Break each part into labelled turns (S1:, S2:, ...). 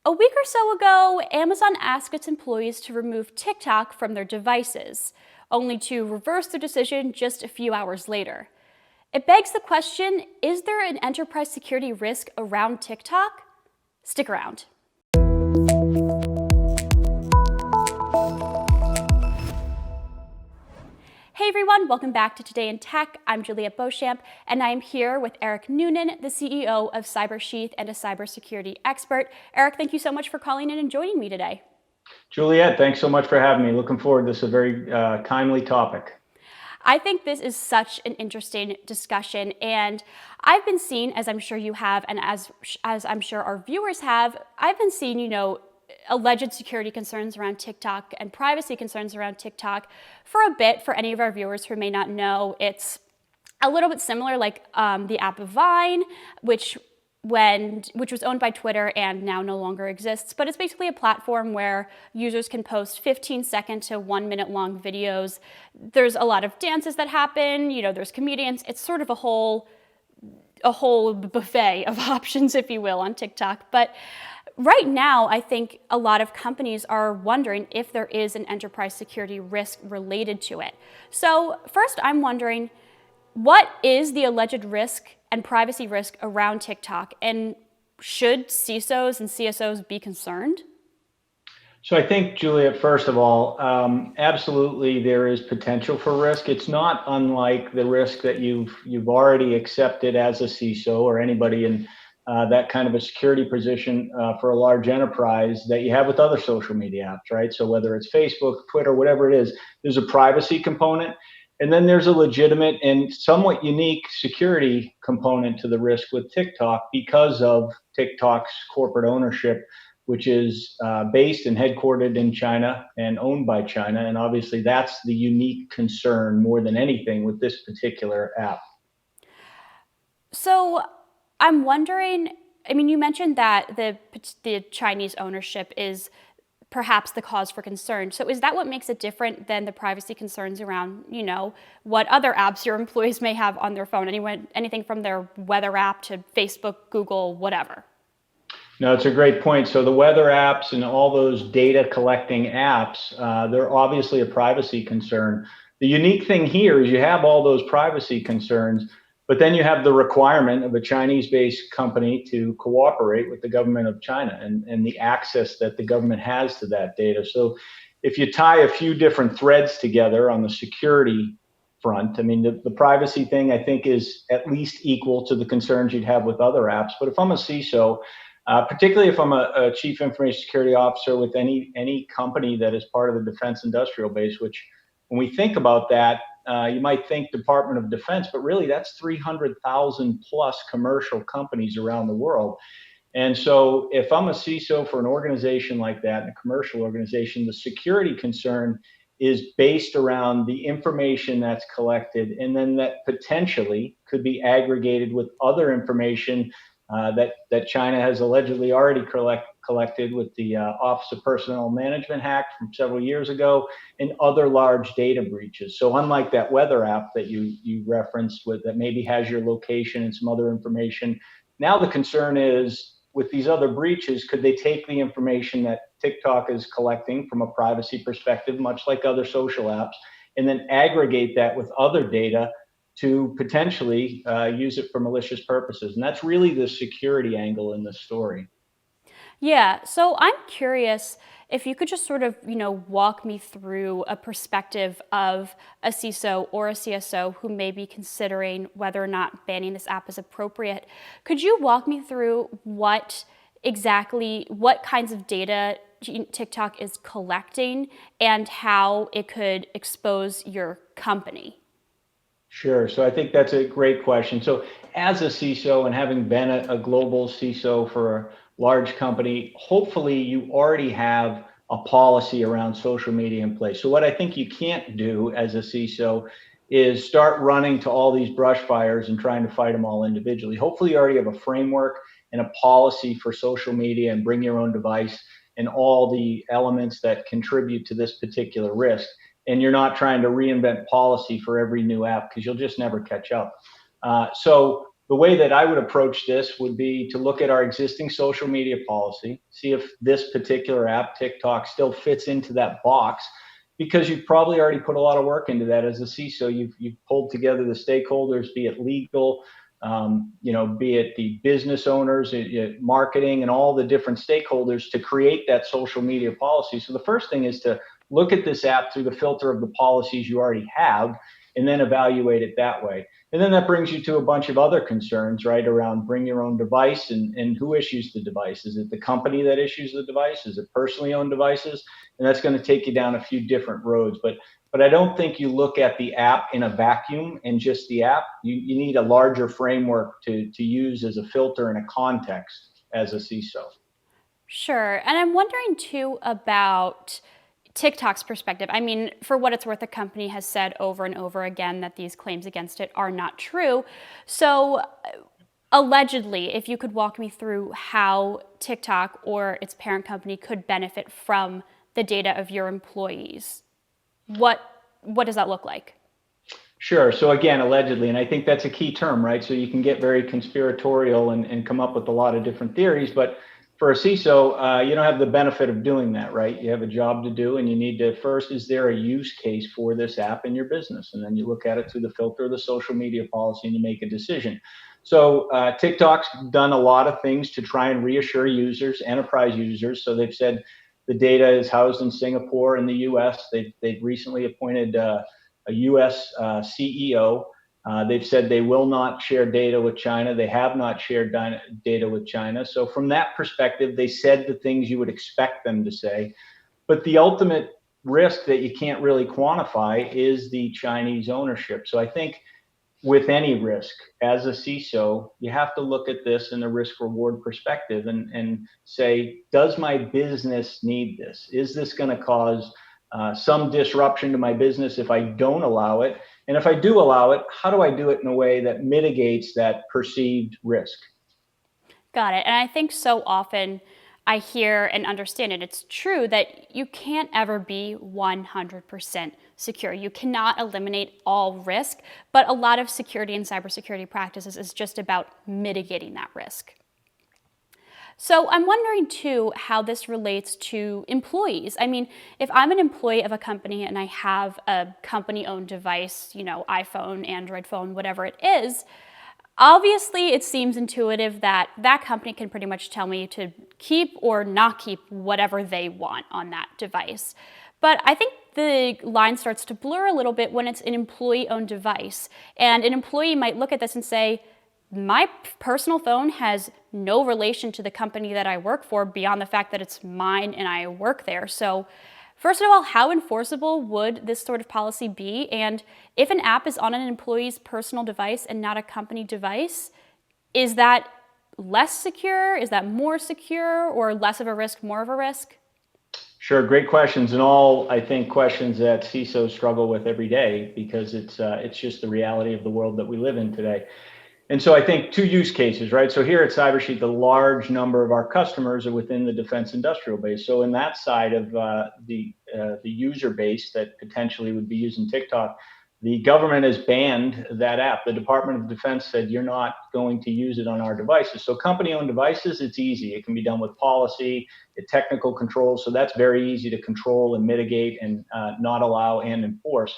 S1: A week or so ago, Amazon asked its employees to remove TikTok from their devices, only to reverse their decision just a few hours later. It begs the question, is there an enterprise security risk around TikTok? Stick around. Hey everyone, welcome back to Today in Tech. I'm Juliette Beauchamp, and I'm here with Eric Noonan, the CEO of Cybersheath and a cybersecurity expert. Eric, thank you so much for calling in and joining me today.
S2: Juliette, thanks so much for having me. Looking forward. This is a very timely topic.
S1: I think this is such an interesting discussion, and I've been seeing, as I'm sure you have, and as I'm sure our viewers have, I've been seeing, alleged security concerns around TikTok and privacy concerns around TikTok for a bit. For any of our viewers who may not know, it's a little bit similar like the app of Vine, which was owned by Twitter and now no longer exists. But it's basically a platform where users can post 15-second to 1 minute long videos. There's a lot of dances that happen, there's comedians. It's sort of a whole buffet of options, if you will, on TikTok. But right now, I think a lot of companies are wondering if there is an enterprise security risk related to it. So first, I'm wondering, what is the alleged risk and privacy risk around TikTok? And should CISOs and CSOs be concerned?
S2: So I think, Juliette, first of all, absolutely there is potential for risk. It's not unlike the risk that you've already accepted as a CISO or anybody in that kind of a security position for a large enterprise that you have with other social media apps, right? So whether it's Facebook, Twitter, whatever it is, there's a privacy component. And then there's a legitimate and somewhat unique security component to the risk with TikTok because of TikTok's corporate ownership, which is based and headquartered in China and owned by China. And obviously that's the unique concern more than anything with this particular app.
S1: So I'm wondering, you mentioned that the Chinese ownership is perhaps the cause for concern. So is that what makes it different than the privacy concerns around, what other apps your employees may have on their phone? Anything from their weather app to Facebook, Google, whatever?
S2: No, it's a great point. So the weather apps and all those data collecting apps, they're obviously a privacy concern. The unique thing here is you have all those privacy concerns, but then you have the requirement of a Chinese-based company to cooperate with the government of China and the access that the government has to that data. So if you tie a few different threads together on the security front, the privacy thing I think is at least equal to the concerns you'd have with other apps. But if I'm a CISO, particularly if I'm a chief information security officer with any company that is part of the defense industrial base, which when we think about that, you might think Department of Defense, but really that's 300,000 plus commercial companies around the world. And so if I'm a CISO for an organization like that, in a commercial organization, the security concern is based around the information that's collected and then that potentially could be aggregated with other information that China has allegedly already collected with the Office of Personnel Management hack from several years ago and other large data breaches. So unlike that weather app that you referenced that maybe has your location and some other information, now the concern is with these other breaches, could they take the information that TikTok is collecting from a privacy perspective, much like other social apps, and then aggregate that with other data to potentially use it for malicious purposes. And that's really the security angle in this story.
S1: Yeah, so I'm curious if you could just sort of, walk me through a perspective of a CISO or a CSO who may be considering whether or not banning this app is appropriate. Could you walk me through what kinds of data TikTok is collecting and how it could expose your company?
S2: Sure. So I think that's a great question. So as a CISO and having been a global CISO for a large company, hopefully you already have a policy around social media in place. So what I think you can't do as a CISO is start running to all these brush fires and trying to fight them all individually. Hopefully you already have a framework and a policy for social media and bring your own device and all the elements that contribute to this particular risk. And you're not trying to reinvent policy for every new app because you'll just never catch up. So The way that I would approach this would be to look at our existing social media policy, see if this particular app, TikTok, still fits into that box, because you've probably already put a lot of work into that as a CISO. You've pulled together the stakeholders, be it legal, be it the business owners, marketing, and all the different stakeholders to create that social media policy. So the first thing is to look at this app through the filter of the policies you already have, and then evaluate it that way. And then that brings you to a bunch of other concerns, right, around bring your own device and who issues the device. Is it the company that issues the device? Is it personally owned devices? And that's going to take you down a few different roads. But I don't think you look at the app in a vacuum and just the app. You need a larger framework to use as a filter and a context as a CISO.
S1: Sure. And I'm wondering too about TikTok's perspective. I mean, for what it's worth, the company has said over and over again that these claims against it are not true. So, allegedly, if you could walk me through how TikTok or its parent company could benefit from the data of your employees, what does that look like?
S2: Sure. So again, allegedly, and I think that's a key term, right? So you can get very conspiratorial and come up with a lot of different theories, but for a CISO, you don't have the benefit of doing that, right? You have a job to do, and you need to first, is there a use case for this app in your business? And then you look at it through the filter of the social media policy and you make a decision. So TikTok's done a lot of things to try and reassure users, enterprise users. So they've said the data is housed in Singapore in the US. They've recently appointed a US CEO. They've said they will not share data with China. They have not shared data with China. So from that perspective, they said the things you would expect them to say. But the ultimate risk that you can't really quantify is the Chinese ownership. So I think with any risk, as a CISO, you have to look at this in a risk reward perspective and say, does my business need this? Is this going to cause some disruption to my business if I don't allow it? And if I do allow it, how do I do it in a way that mitigates that perceived risk?
S1: Got it. And I think so often I hear and understand it. It's true that you can't ever be 100% secure. You cannot eliminate all risk, but a lot of security and cybersecurity practices is just about mitigating that risk. So I'm wondering too how this relates to employees. I mean, if I'm an employee of a company and I have a company-owned device, iPhone, Android phone, whatever it is, obviously it seems intuitive that that company can pretty much tell me to keep or not keep whatever they want on that device. But I think the line starts to blur a little bit when it's an employee-owned device. And an employee might look at this and say, my personal phone has no relation to the company that I work for beyond the fact that it's mine and I work there. So first of all, how enforceable would this sort of policy be? And if an app is on an employee's personal device and not a company device, is that less secure? Is that more secure, or less of a risk, more of a risk?
S2: Sure, great questions, and all, I think, questions that CISOs struggle with every day, because it's just the reality of the world that we live in today. And so I think two use cases, right? So here at Cybersheet, the large number of our customers are within the defense industrial base. So in that side of the user base that potentially would be using TikTok, the government has banned that app. The Department of Defense said, you're not going to use it on our devices. So company-owned devices, it's easy. It can be done with policy, technical controls. So that's very easy to control and mitigate and not allow and enforce.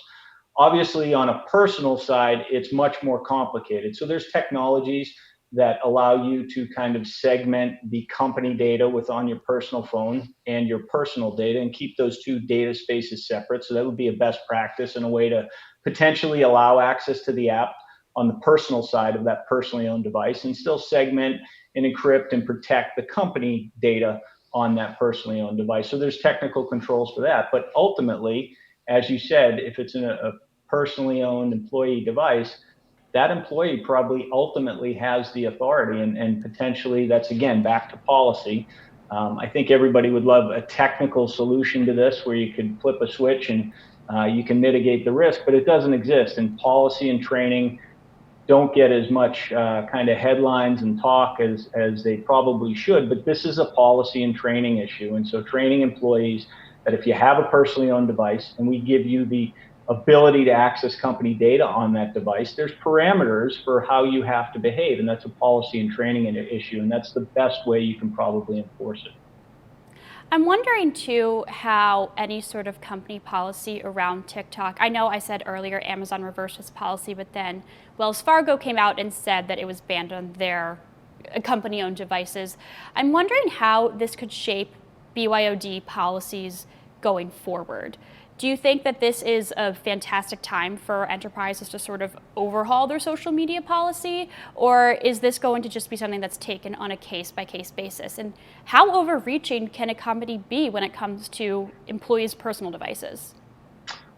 S2: Obviously, on a personal side, it's much more complicated. So there's technologies that allow you to kind of segment the company data on your personal phone and your personal data and keep those two data spaces separate. So that would be a best practice and a way to potentially allow access to the app on the personal side of that personally owned device, and still segment and encrypt and protect the company data on that personally owned device. So there's technical controls for that. But ultimately, as you said, if it's in a personally owned employee device, that employee probably ultimately has the authority, and potentially that's, again, back to policy. I think everybody would love a technical solution to this where you could flip a switch and you can mitigate the risk, but it doesn't exist. And policy and training don't get as much kind of headlines and talk as they probably should, but this is a policy and training issue. And so training employees that if you have a personally owned device and we give you the ability to access company data on that device, there's parameters for how you have to behave, and that's a policy and training issue, and that's the best way you can probably enforce it.
S1: I'm wondering too how any sort of company policy around TikTok. I know I said earlier Amazon reversed its policy, but then Wells Fargo came out and said that it was banned on their company-owned devices. I'm wondering how this could shape BYOD policies going forward. Do you think that this is a fantastic time for enterprises to sort of overhaul their social media policy, or is this going to just be something that's taken on a case-by-case basis? And how overreaching can a company be when it comes to employees' personal devices?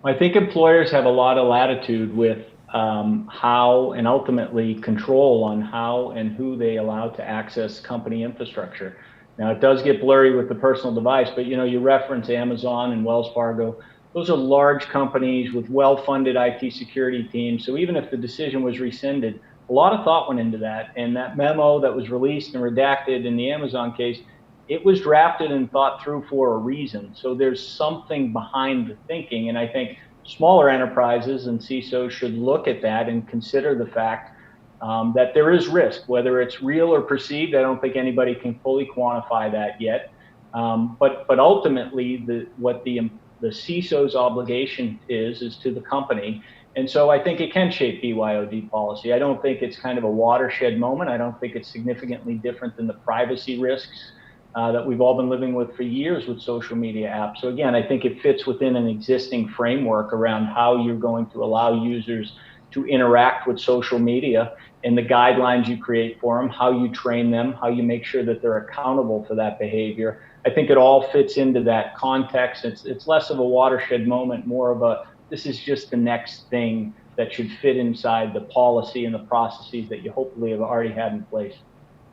S2: I think employers have a lot of latitude with how and ultimately control on how and who they allow to access company infrastructure. Now, it does get blurry with the personal device, but you reference Amazon and Wells Fargo. Those are large companies with well-funded IT security teams. So even if the decision was rescinded, a lot of thought went into that. And that memo that was released and redacted in the Amazon case, it was drafted and thought through for a reason. So there's something behind the thinking. And I think smaller enterprises and CISOs should look at that and consider the fact that there is risk, whether it's real or perceived. I don't think anybody can fully quantify that yet. But ultimately, what the CISO's obligation is to the company. And so I think it can shape BYOD policy. I don't think it's kind of a watershed moment. I don't think it's significantly different than the privacy risks that we've all been living with for years with social media apps. So again, I think it fits within an existing framework around how you're going to allow users to interact with social media and the guidelines you create for them, how you train them, how you make sure that they're accountable for that behavior. I think it all fits into that context. It's less of a watershed moment, more of a, this is just the next thing that should fit inside the policy and the processes that you hopefully have already had in place.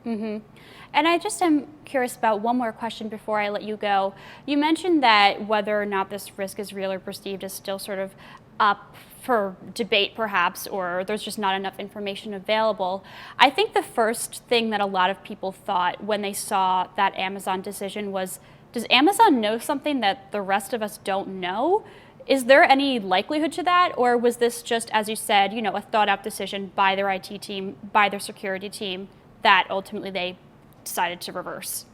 S1: Mm-hmm. And I just am curious about one more question before I let you go. You mentioned that whether or not this risk is real or perceived is still sort of up for debate perhaps, or there's just not enough information available. I think the first thing that a lot of people thought when they saw that Amazon decision was, does Amazon know something that the rest of us don't know? Is there any likelihood to that? Or was this just, as you said, a thought out decision by their IT team, by their security team, that ultimately they decided to reverse?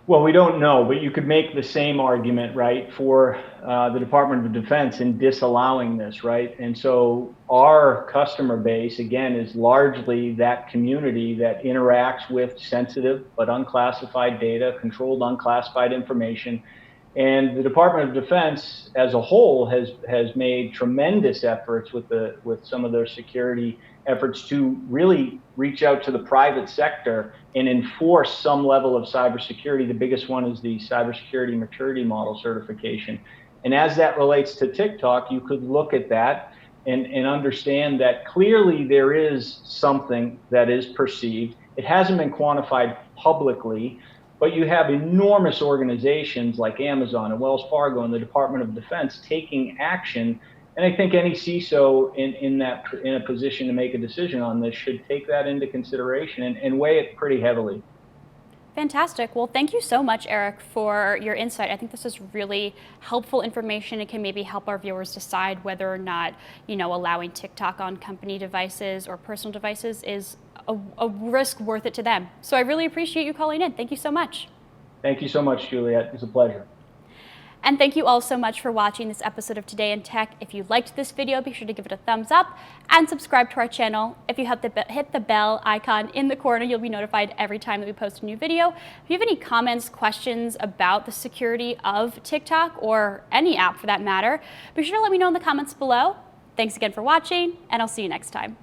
S2: Well, we don't know, but you could make the same argument, right, for the Department of Defense in disallowing this, right? And so our customer base, again, is largely that community that interacts with sensitive but unclassified data, controlled unclassified information. And the Department of Defense as a whole has made tremendous efforts with some of their security efforts to really reach out to the private sector and enforce some level of cybersecurity. The biggest one is the Cybersecurity Maturity Model certification. And as that relates to TikTok, you could look at that and understand that clearly there is something that is perceived. It hasn't been quantified publicly, but you have enormous organizations like Amazon and Wells Fargo and the Department of Defense taking action. And I think any CISO in a position to make a decision on this should take that into consideration and weigh it pretty heavily.
S1: Fantastic. Well, thank you so much, Eric, for your insight. I think this is really helpful information. It can maybe help our viewers decide whether or not, allowing TikTok on company devices or personal devices is a risk worth it to them. So I really appreciate you calling in. Thank you so much.
S2: Thank you so much, Juliet. It's a pleasure.
S1: And thank you all so much for watching this episode of Today in Tech. If you liked this video, be sure to give it a thumbs up and subscribe to our channel. If you hit the bell icon in the corner, you'll be notified every time that we post a new video. If you have any comments, questions about the security of TikTok or any app for that matter, be sure to let me know in the comments below. Thanks again for watching, and I'll see you next time.